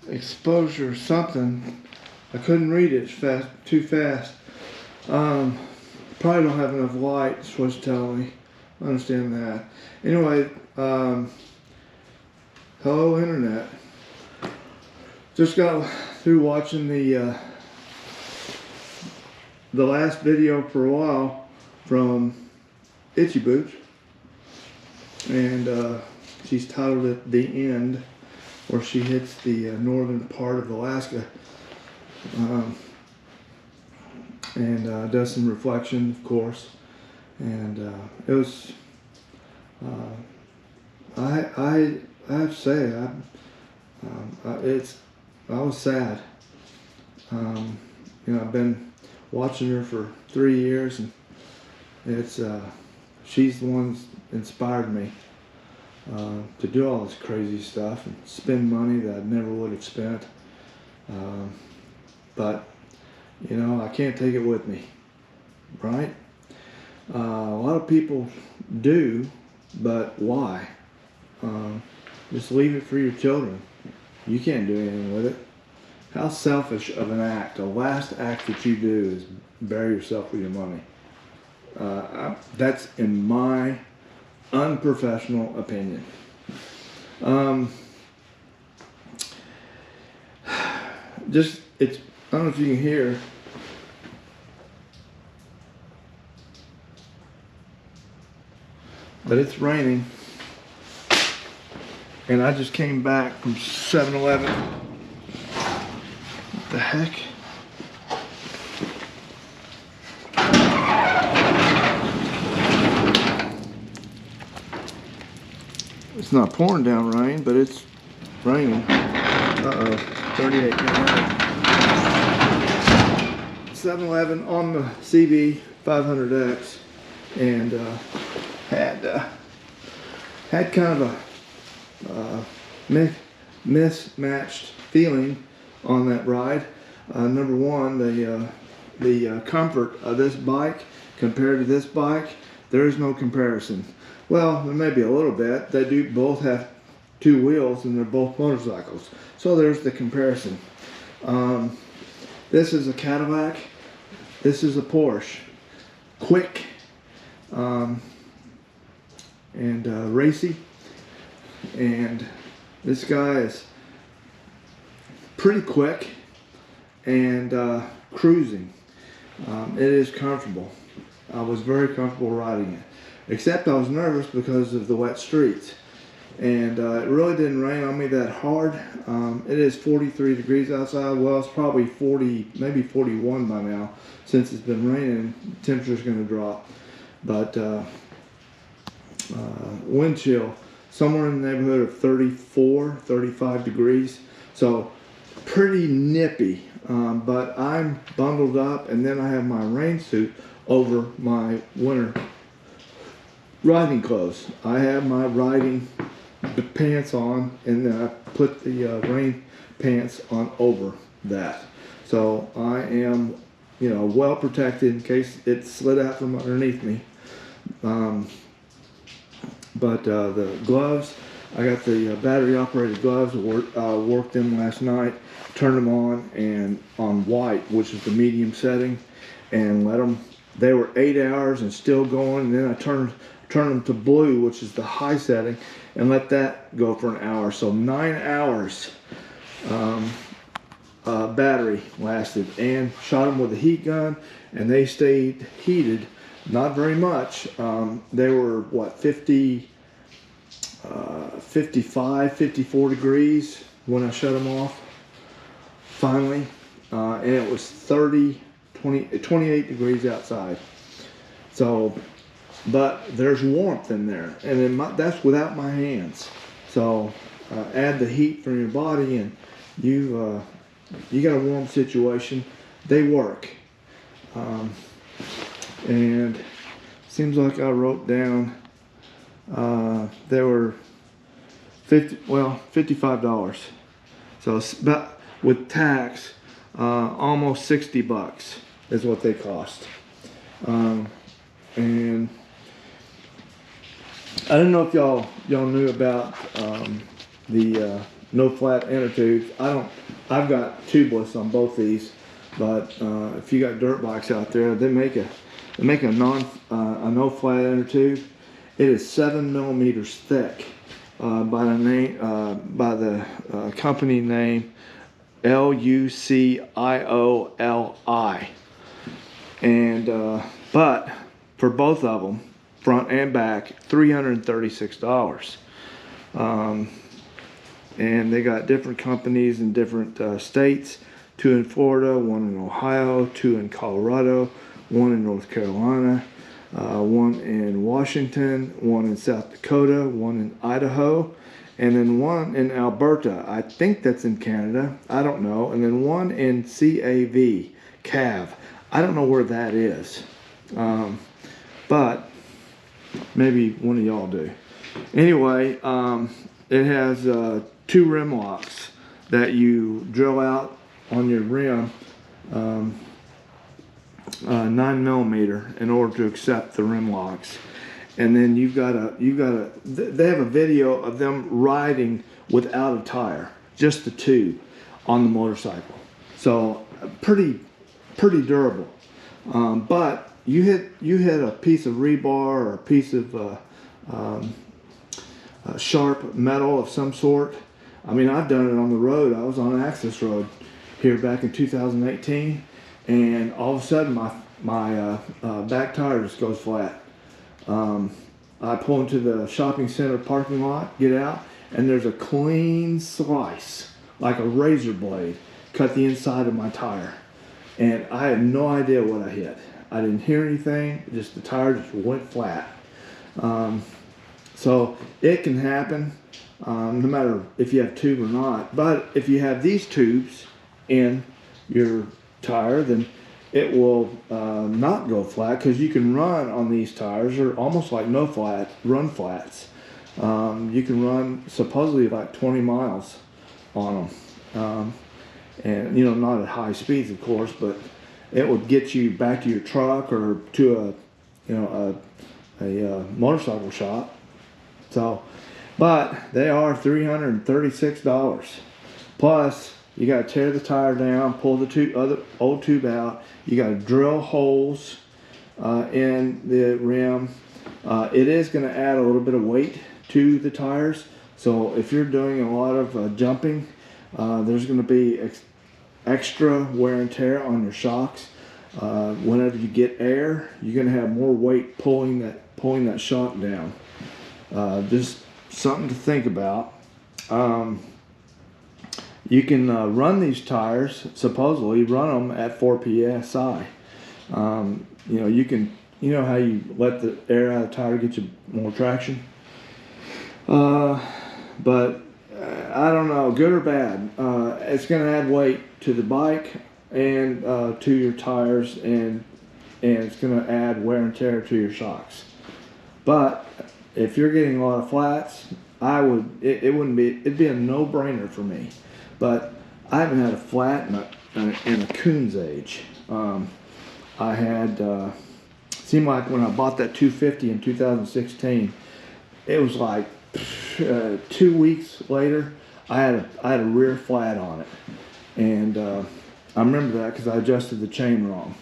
exposure something. I couldn't read it too fast. Probably don't have enough light, is what it's telling me. I understand that. Anyway, hello internet. Just got through watching the last video for a while from Itchy Boots, and she's titled it "The End," where she hits the northern part of Alaska, and does some reflection, of course. And it was, I have to say, I was sad. You know, I've been watching her for 3 years, and it's she's the one that's inspired me to do all this crazy stuff and spend money that I never would have spent. But you know, I can't take it with me, right? A lot of people do, but why? Just leave it for your children. You can't do anything with it. How selfish of an act, the last act that you do is bury yourself with your money. That's in my unprofessional opinion. I don't know if you can hear, but it's raining, and I just came back from 7-Eleven. What the heck? It's not pouring down rain, but it's raining. 38 now. 7-Eleven on the CB 500X, and had kind of a mismatched feeling on that ride. Number one, the comfort of this bike compared to this bike, there is no comparison. Well, there may be a little bit. They do both have 2 wheels, and they're both motorcycles, so there's the comparison. This is a Cadillac. This is a Porsche. Quick and racy, and this guy is pretty quick and cruising. It is comfortable. I was very comfortable riding it, except I was nervous because of the wet streets, and it really didn't rain on me that hard. It is 43 degrees outside. Well, it's probably 40, maybe 41 by now. Since it's been raining, the temperature's going to drop. But wind chill, somewhere in the neighborhood of 34, 35 degrees. So pretty nippy, but I'm bundled up, and then I have my rain suit over my winter riding clothes. I have my riding pants on, and then I put the rain pants on over that. So I am, you know, well protected in case it slid out from underneath me. But the gloves, I got the battery operated gloves. Worked them last night, turned them on, and on white, which is the medium setting, and let them, they were 8 hours and still going, and then I turned them to blue, which is the high setting, and let that go for an hour. So 9 hours battery lasted, and shot them with a heat gun, and they stayed heated. Not very much. They were, what, 55, 54 degrees when I shut them off, finally. And it was 28 degrees outside. So, but there's warmth in there, and then that's without my hands. So add the heat from your body, and you got a warm situation. They work. And seems like I wrote down they were $55. So it's about, with tax, almost $60 is what they cost. And I don't know if y'all knew about the no flat inner tubes. I've got tubeless on both these, but if you got dirt bikes out there, they make a no flat inner tube. It is 7 millimeters thick, by the company name LUCIOLI, and but for both of them, front and back, $336. And they got different companies in different states. 2 in Florida, 1 in Ohio, 2 in Colorado, 1 in North Carolina, 1 in Washington, 1 in South Dakota, 1 in Idaho, and then 1 in Alberta. I think that's in Canada. I don't know. And then 1 in CAV. I don't know where that is. But maybe one of y'all do. Anyway, it has 2 rim locks that you drill out on your rim, 9 millimeter, in order to accept the rim locks. And then they have a video of them riding without a tire, just the tube on the motorcycle. So pretty durable. But you hit a piece of rebar or a piece of sharp metal of some sort. I mean, I've done it on the road. I was on Access Road here back in 2018, and all of a sudden my back tire just goes flat. I pull into the shopping center parking lot, get out, and there's a clean slice, like a razor blade, cut the inside of my tire. And I had no idea what I hit. I didn't hear anything, just the tire just went flat. So it can happen, no matter if you have tube or not. But if you have these tubes in your tire, then it will not go flat, because you can run on these tires. They're almost like no flat, run flats. You can run supposedly like 20 miles on them. And not at high speeds, of course, but it would get you back to your truck or to a motorcycle shop. So, but they are $336. Plus, you got to tear the tire down, pull the old tube out. You got to drill holes in the rim. It is going to add a little bit of weight to the tires. So if you're doing a lot of jumping, there's going to be extra wear and tear on your shocks. Whenever you get air, you're going to have more weight pulling that shock down. Just something to think about. You can run these tires, supposedly run them at 4 psi. You can, how you let the air out of the tire to get you more traction. But I don't know, good or bad. It's going to add weight to the bike and to your tires, and it's going to add wear and tear to your shocks. But if you're getting a lot of flats, it'd be a no-brainer for me. But I haven't had a flat in a coon's age. I had, seemed like when I bought that 250 in 2016, it was like 2 weeks later, I had a rear flat on it. And I remember that because I adjusted the chain wrong.